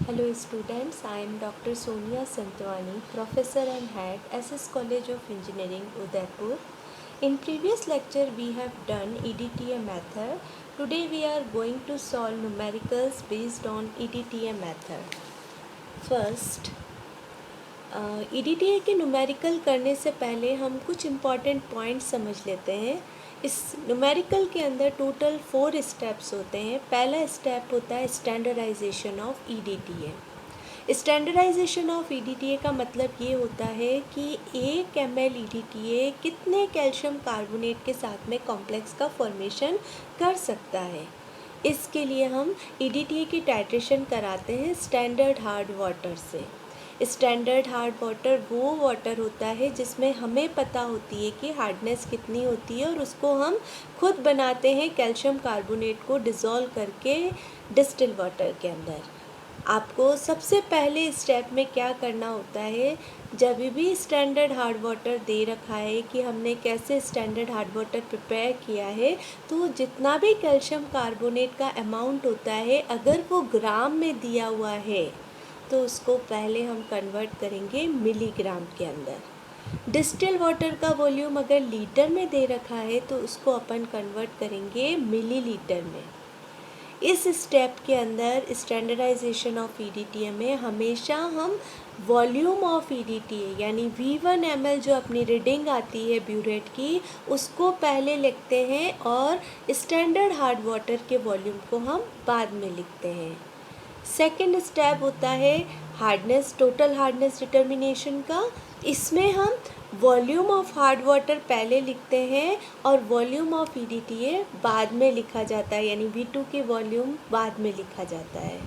Hello students, I am Dr. Sonia Santwani, Professor and Head, SS College of Engineering, Udaipur. In previous lecture we have done EDTA method. Today we are going to solve numericals based on EDTA method. First, EDTA के numerical करने से पहले हम कुछ important points समझ लेते हैं। इस न्यूमेरिकल के अंदर टोटल 4 स्टेप्स होते हैं। पहला स्टेप होता है standardisation of EDTA। Standardisation of EDTA का मतलब ये होता है कि 1 ml EDTA कितने कैल्शियम कार्बोनेट के साथ में कॉम्प्लेक्स का फॉर्मेशन कर सकता है। इसके लिए हम EDTA की टाइट्रेशन कराते हैं स्टैंडर्ड हार्ड वाटर से। स्टैंडर्ड हार्ड वाटर वो वाटर होता है जिसमें हमें पता होती है कि हार्डनेस कितनी होती है और उसको हम खुद बनाते हैं कैल्शियम कार्बोनेट को डिज़ोल्व करके डिस्टिल वाटर के अंदर। आपको सबसे पहले स्टेप में क्या करना होता है, जब भी स्टैंडर्ड हार्ड वाटर दे रखा है कि हमने कैसे स्टैंडर्ड हार्ड वाटर प्रिपेयर किया है, तो जितना भी कैल्शियम कार्बोनेट का अमाउंट होता है अगर वो ग्राम में दिया हुआ है तो उसको पहले हम कन्वर्ट करेंगे मिलीग्राम के अंदर। डिस्टिल वाटर का वॉल्यूम अगर लीटर में दे रखा है तो उसको अपन कन्वर्ट करेंगे मिलीलीटर में। इस स्टेप के अंदर स्टैंडर्डाइजेशन ऑफ EDTA में हमेशा हम वॉल्यूम ऑफ EDTA यानी V1 ml जो अपनी रीडिंग आती है ब्यूरेट की उसको पहले लिखते हैं और स्टैंडर्ड हार्ड वाटर के वॉल्यूम को हम बाद में लिखते हैं। सेकेंड स्टेप होता है हार्डनेस, टोटल हार्डनेस डिटर्मिनेशन का। इसमें हम वॉल्यूम ऑफ हार्ड वाटर पहले लिखते हैं और वॉल्यूम ऑफ EDTA बाद में लिखा जाता है, यानी V2 के वॉल्यूम बाद में लिखा जाता है।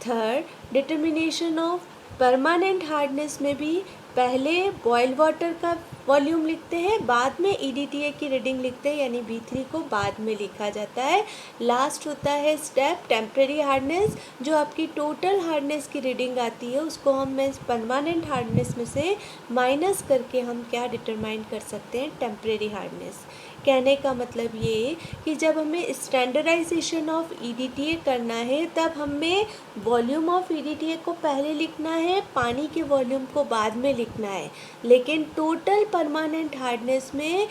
Third, determination of permanent hardness में भी पहले बॉयल वाटर का वॉल्यूम लिखते हैं, बाद में EDTA की रीडिंग लिखते हैं, यानी V3 को बाद में लिखा जाता है। लास्ट होता है स्टेप टेम्परेरी हार्डनेस, जो आपकी टोटल हार्डनेस की रीडिंग आती है उसको हम परमानेंट हार्डनेस में से माइनस करके हम क्या डिटरमाइन कर सकते हैं, टेम्परेरी हार्डनेस। कहने का मतलब ये कि जब हमें स्टैंडर्डाइजेशन ऑफ EDTA करना है तब हमें वॉल्यूम ऑफ EDTA को पहले लिखना है, पानी के वॉल्यूम को बाद में लिखना है, लेकिन टोटल परमानेंट हार्डनेस में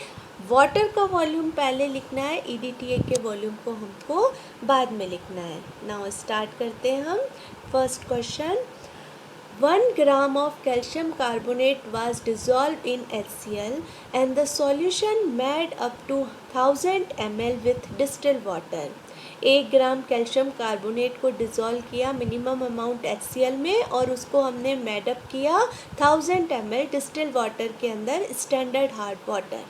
वाटर का वॉल्यूम पहले लिखना है, EDTA के वॉल्यूम को हमको बाद में लिखना है। नाउ स्टार्ट करते हैं हम। First question, 1 gram of calcium carbonate was dissolved in HCl and the solution made up to 1000 ml with distilled water। 1 gram calcium carbonate को डिज़ोल्व किया मिनिमम अमाउंट HCl में और उसको हमने मेडअप किया 1000 ml डिस्टिल्ड वाटर के अंदर, standard hard water.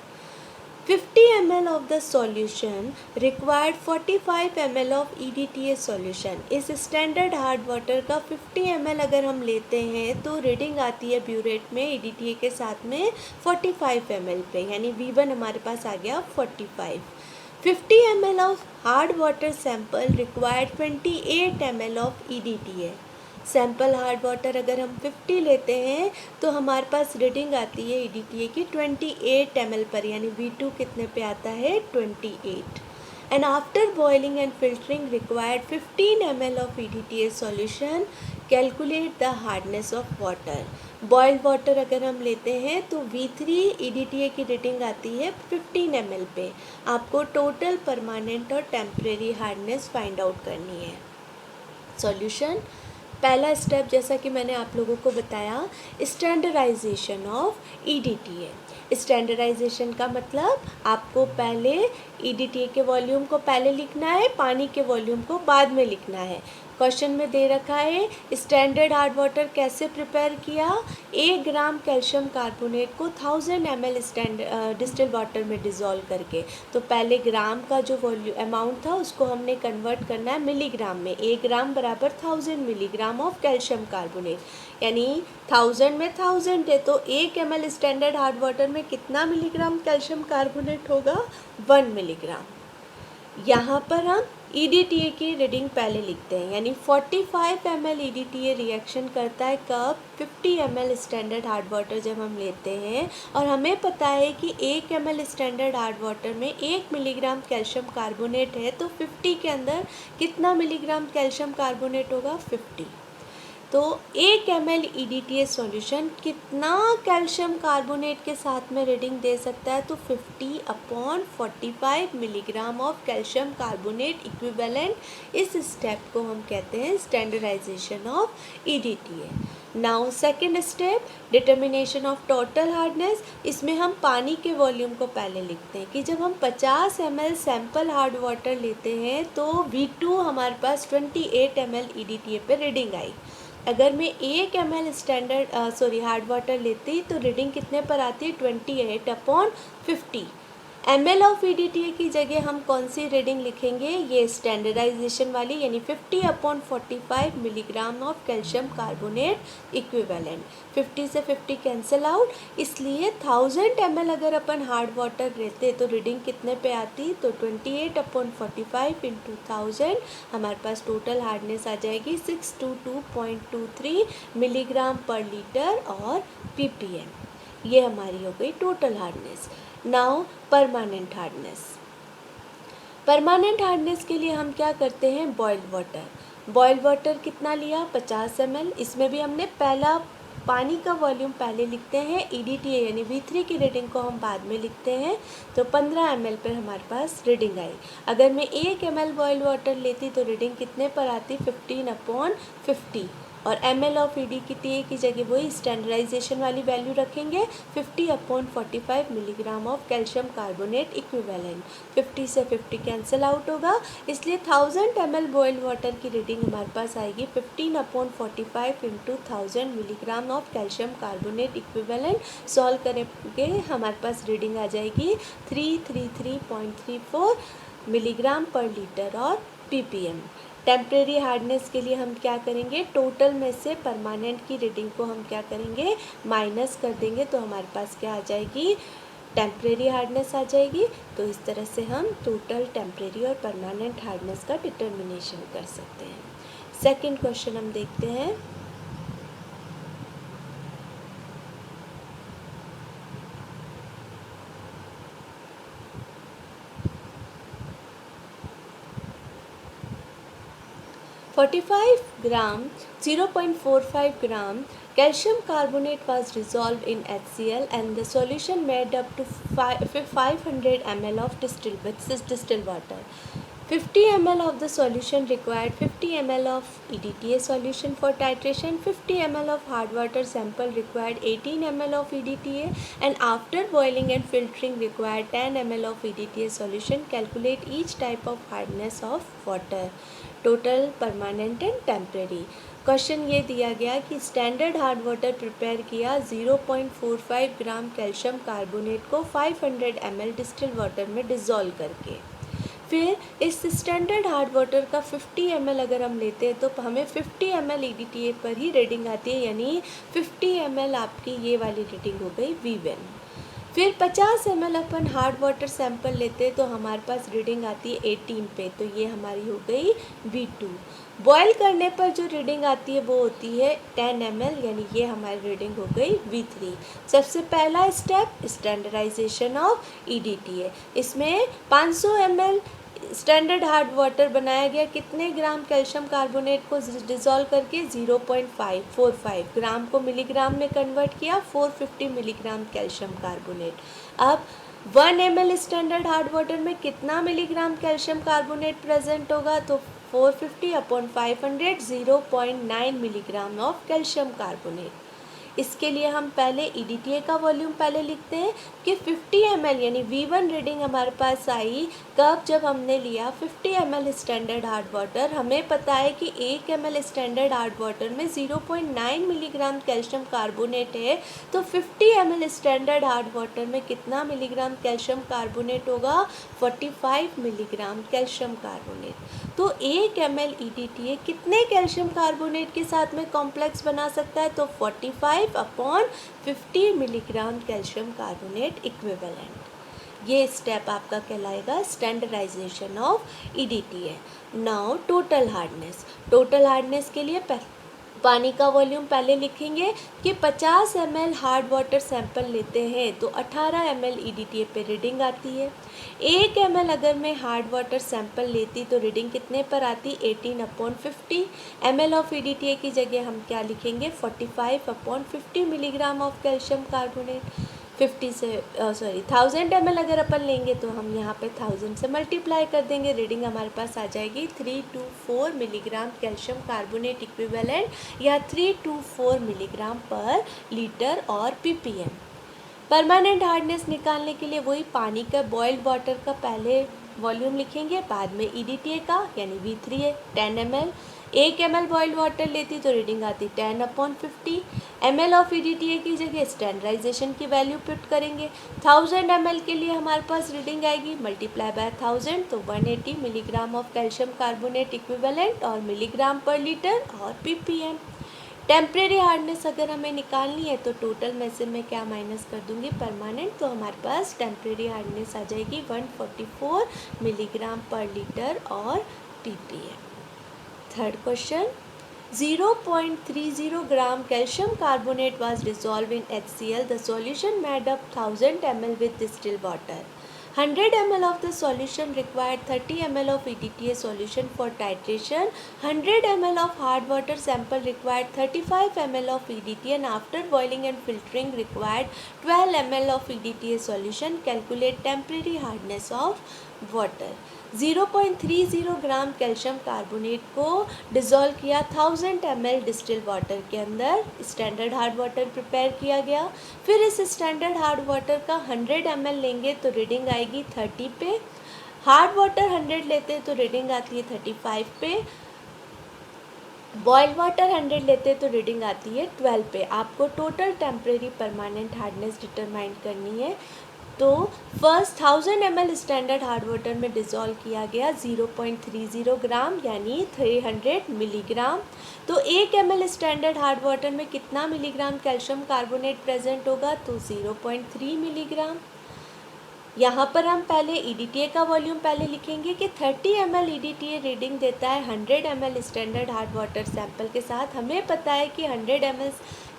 50 ml of the solution required 45 ml of EDTA solution। इस स्टैंडर्ड हार्ड वाटर का 50 ml अगर हम लेते हैं तो रीडिंग आती है ब्यूरेट में EDTA के साथ में 45 ml पे, यानी V1 हमारे पास आ गया 45। 50 ml of hard water sample required 28 ml of EDTA। Sample hard water अगर हम 50 लेते हैं तो हमारे पास रीडिंग आती है EDTA की 28 ml पर, यानी V2 कितने पे आता है, 28। And after boiling and filtering required 15 ml of EDTA solution. Calculate the hardness of water. Boiled water अगर हम लेते हैं तो V3 EDTA की रीडिंग आती है 15 ml पे। आपको टोटल परमानेंट और टेम्परेरी हार्डनेस फाइंड आउट करनी है। सॉल्यूशन, पहला स्टेप जैसा कि मैंने आप लोगों को बताया, स्टैंडर्डाइजेशन ऑफ EDTA। स्टैंडर्डाइजेशन का मतलब आपको पहले EDTA के वॉल्यूम को पहले लिखना है, पानी के वॉल्यूम को बाद में लिखना है। क्वेश्चन में दे रखा है स्टैंडर्ड हार्ड वाटर कैसे प्रिपेयर किया, 1 ग्राम कैल्शियम कार्बोनेट को 1000 ml डिस्टिल्ड वाटर में डिज़ोल्व करके। तो पहले ग्राम का जो वॉल्यूम अमाउंट था उसको हमने कन्वर्ट करना है मिलीग्राम में। 1 ग्राम बराबर 1000 मिलीग्राम ऑफ कैल्शियम कार्बोनेट, यानी 1000 में 1000 है तो 1 ml स्टैंडर्ड हार्ड वाटर में कितना मिलीग्राम कैल्शियम कार्बोनेट होगा, 1 मिलीग्राम। यहाँ पर हम EDTA की रीडिंग पहले लिखते हैं, यानी 45 ml EDTA रिएक्शन करता है कब, 50 ml स्टैंडर्ड हार्ड वाटर जब हम लेते हैं और हमें पता है कि 1 ml स्टैंडर्ड हार्ड वाटर में 1 मिलीग्राम कैल्शियम कार्बोनेट है, तो 50 के अंदर कितना मिलीग्राम कैल्शियम कार्बोनेट होगा, 50। तो 1 ml EDTA सॉल्यूशन कितना कैल्शियम कार्बोनेट के साथ में रीडिंग दे सकता है, तो 50/45 milligram of calcium carbonate equivalent. इस स्टेप को हम कहते हैं standardisation of EDTA। Now second step, determination of total hardness. इसमें हम पानी के वॉल्यूम को पहले लिखते हैं कि जब हम 50 ml सैम्पल हार्ड वाटर लेते हैं तो V2 हमारे पास 28 ml EDTA पे रीडिंग आई। अगर मैं 1 ml हार्ड वाटर लेती तो रीडिंग कितने पर आती है, 28/50। ml ऑफ EDTA की जगह हम कौन सी रीडिंग लिखेंगे, ये स्टैंडर्डाइजेशन वाली, यानी 50/45 milligram of calcium carbonate equivalent. 50 से 50 कैंसिल आउट, इसलिए 1000 ml अगर अपन हार्ड वाटर लेते तो रीडिंग कितने पे आती, तो 28/45 इंटू 1000 हमारे पास टोटल हार्डनेस आ जाएगी 622.23 मिलीग्राम पर लीटर और ppm। ये हमारी हो गई total hardness. Now permanent hardness. Permanent hardness के लिए हम क्या करते हैं, बॉइल्ड वाटर। बॉइल्ड वाटर कितना लिया, 50 ml। इसमें भी हमने पहला पानी का वॉल्यूम पहले लिखते हैं, EDTA यानी V3 की रीडिंग को हम बाद में लिखते हैं। तो 15 ml पर हमारे पास रीडिंग आई। अगर मैं 1 ml बॉइल्ड वाटर लेती तो रीडिंग कितने पर आती, 15/50। और ml ऑफ EDTA की जगह वही स्टैंडर्डाइजेशन वाली वैल्यू रखेंगे, 50/45 milligram of calcium carbonate equivalent. 50 से 50 कैंसिल आउट होगा, इसलिए 1000 ml बॉइल्ड वाटर की रीडिंग हमारे पास आएगी 15/45 into 1000 milligram of calcium carbonate equivalent. Solve करेंगे हमारे पास रीडिंग आ जाएगी 333.34 मिलीग्राम पर लीटर और ppm। टेम्परेरी हार्डनेस के लिए हम क्या करेंगे, टोटल में से परमानेंट की रीडिंग को हम क्या करेंगे, माइनस कर देंगे, तो हमारे पास क्या आ जाएगी, टेम्परेरी हार्डनेस आ जाएगी। तो इस तरह से हम टोटल, टेम्परेरी और परमानेंट हार्डनेस का डिटर्मिनेशन कर सकते हैं। सेकंड क्वेश्चन हम देखते हैं। (45 grams 0.45 gram calcium carbonate was dissolved in HCl and the solution made up to 500 ml of distilled water. 50 ml of the solution required 50 ml of EDTA solution for titration. 50 ml of hard water sample required 18 ml of EDTA, and after boiling and filtering required 10 ml of EDTA solution. Calculate each type of hardness of water. Total, permanent and temporary. Question ये दिया गया कि standard hard water prepare किया 0.45 ग्राम calcium carbonate को 500 ml distilled water में dissolve करके। फिर इस स्टैंडर्ड हार्ड वाटर का 50 ml अगर हम लेते हैं तो हमें 50 ml EDTA पर ही रीडिंग आती है, यानी 50 ml आपकी ये वाली रीडिंग हो गई V1। फिर 50 ml अपन हार्ड वाटर सैंपल लेते हैं तो हमारे पास रीडिंग आती है 18 पे, तो ये हमारी हो गई V2। बॉयल करने पर जो रीडिंग आती है वो होती है 10 ml, यानी ये हमारी रीडिंग हो गई V3। सबसे पहला स्टेप, स्टैंडर्डाइजेशन ऑफ EDTA। इसमें 500 ml स्टैंडर्ड हार्ड वाटर बनाया गया, कितने ग्राम कैल्शियम कार्बोनेट को डिज़ोल्व करके, 0.545 ग्राम को मिलीग्राम में कन्वर्ट किया, 450 मिलीग्राम कैल्शियम कार्बोनेट। अब 1 ml स्टैंडर्ड हार्ड वाटर में कितना मिलीग्राम कैल्शियम कार्बोनेट प्रेजेंट होगा, तो 450/500 0.9 मिलीग्राम ऑफ कैल्शियम कार्बोनेट। इसके लिए हम पहले EDTA का वॉल्यूम पहले लिखते हैं कि 50 ml यानी V1 रीडिंग हमारे पास आई कब, जब हमने लिया 50 ml स्टैंडर्ड हार्ड वाटर। हमें पता है कि 1 ml स्टैंडर्ड हार्ड वाटर में 0.9 मिलीग्राम कैल्शियम कार्बोनेट है, तो 50 ml स्टैंडर्ड हार्ड वाटर में कितना मिलीग्राम कैल्शियम कार्बोनेट होगा, 45 मिलीग्राम कैल्शियम कार्बोनेट। तो 1 ml EDTA कितने कैल्शियम कार्बोनेट के साथ में कॉम्प्लेक्स बना सकता है, तो 45/50 मिलीग्राम कैल्शियम कार्बोनेट इक्विवेलेंट। ये स्टेप आपका कहलाएगा standardisation of EDTA। Now total hardness. Total hardness के लिए पानी का वॉल्यूम पहले लिखेंगे कि 50 ml हार्ड वाटर सैंपल लेते हैं तो 18 ml EDTA पे रीडिंग आती है। 1 ml अगर मैं हार्ड वाटर सैंपल लेती तो रीडिंग कितने पर आती, 18/50 ml ऑफ EDTA की जगह हम क्या लिखेंगे, 45/50 milligram of calcium carbonate. 1000 ml अगर अपन लेंगे तो हम यहाँ पे 1000 से मल्टीप्लाई कर देंगे, रीडिंग हमारे पास आ जाएगी 324 मिलीग्राम कैल्शियम कार्बोनेट इक्विवेलेंट या 324 मिलीग्राम पर लीटर और ppm। परमानेंट हार्डनेस निकालने के लिए वही पानी का बॉइल्ड वाटर का पहले वॉल्यूम लिखेंगे, बाद में EDTA का यानी V3 है 10 ml। 1 ml बॉइल्ड वाटर लेती तो रीडिंग आती 10/50 ml ऑफ EDTA की जगह स्टैंडर्डाइजेशन की वैल्यू पुट करेंगे। 1000 ml के लिए हमारे पास रीडिंग आएगी मल्टीप्लाई बाय 1000 तो 180 milligram of calcium carbonate equivalent और मिलीग्राम पर लीटर और ppm। टेम्परेरी हार्डनेस अगर हमें निकालनी है तो टोटल में से मैं क्या माइनस कर दूंगी, परमानेंट, तो हमारे पास टेम्परेरी हार्डनेस आ जाएगी 144 मिलीग्राम पर लीटर और ppm। Third question, 0.30 gram calcium carbonate was dissolved in HCl. The solution made up 1000 ml with distilled water. 100 ml of the solution required 30 ml of EDTA solution for titration. 100 ml of hard water sample required 35 ml of EDTA and after boiling and filtering required 12 ml of EDTA solution. Calculate temporary hardness of water. 0.30 gram calcium carbonate को dissolve किया 1000 ml distil water के अंदर, standard hard water prepare किया गया। फिर इस standard hard water का 100 ml लेंगे तो रीडिंग आएगी 30 पे, हार्ड वाटर 100 लेते तो रीडिंग आती है 35 पे, बॉइल्ड वाटर 100 लेते तो रीडिंग आती है 12 पे। आपको total temporary permanent hardness determine करनी है। तो first 1000 ml standard hard water में डिज़ोल्व किया गया 0.30 ग्राम यानी 300 मिलीग्राम। तो 1 ml स्टैंडर्ड हार्ड वाटर में कितना मिलीग्राम कैल्शियम कार्बोनेट प्रेजेंट होगा, तो 0.3 मिलीग्राम। यहाँ पर हम पहले EDTA का वॉल्यूम पहले लिखेंगे कि 30 ml EDTA रीडिंग देता है 100 ml standard hard water sample के साथ। हमें पता है कि 100 ml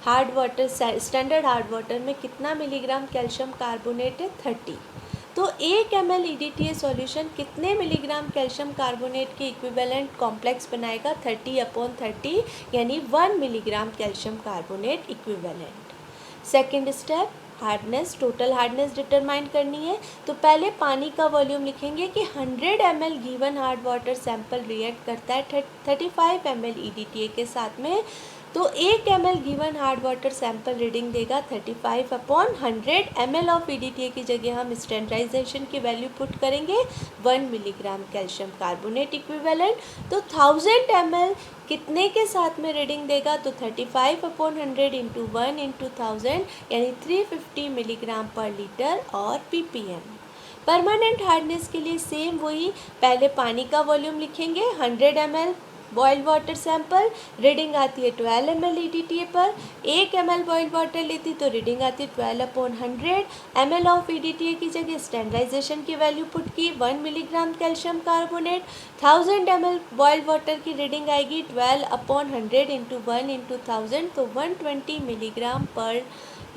hard water standard hard water में कितना मिलीग्राम कैल्शियम कार्बोनेट है, 30। तो 1 ml EDTA सॉल्यूशन कितने मिलीग्राम कैल्शियम कार्बोनेट के इक्विवेलेंट कॉम्प्लेक्स बनाएगा, 30/30 यानी 1 milligram calcium carbonate equivalent. Second step, hardness, total hardness determine करनी है। तो पहले पानी का वॉल्यूम लिखेंगे कि 100 ml given hard water sample react करता है 35 ml EDTA के साथ में, तो 1 ml given hard water sample reading देगा 35/100 ml ऑफ EDTA की जगह हम स्टैंडर्डाइजेशन की वैल्यू पुट करेंगे 1 मिलीग्राम कैल्शियम कार्बोनेट इक्विवेलेंट। तो 1000 ml कितने के साथ में रीडिंग देगा, तो 35/100 इंटू 1 इंटू 1000 यानी 350 मिलीग्राम पर लीटर और ppm। परमानेंट हार्डनेस के लिए सेम वही, पहले पानी का वॉल्यूम लिखेंगे 100 ml boiled water sample, reading आती है 12 ml EDTA पर। 1 ml बॉइल्ड वाटर लेती तो रीडिंग आती है 12/100 ml ऑफ EDTA की जगह स्टैंडर्डाइजेशन की वैल्यू पुट की 1 milligram calcium carbonate. 1000 ml boiled water की रीडिंग आएगी 12/100 इंटू 1 इंटू 1000 तो 120 मिलीग्राम पर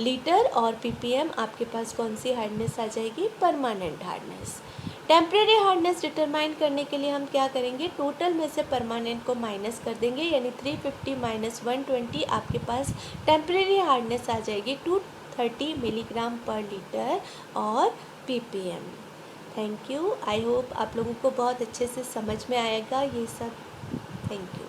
लीटर और ppm। आपके पास कौन सी हार्डनेस आ जाएगी, permanent hardness. Temporary hardness determine करने के लिए हम क्या करेंगे, टोटल में से परमानेंट को माइनस कर देंगे यानी 350 माइनस 120, आपके पास टेम्परेरी हार्डनेस आ जाएगी 230 मिलीग्राम पर लीटर और ppm। Thank you. I hope आप लोगों को बहुत अच्छे से समझ में आएगा ये सब। Thank you.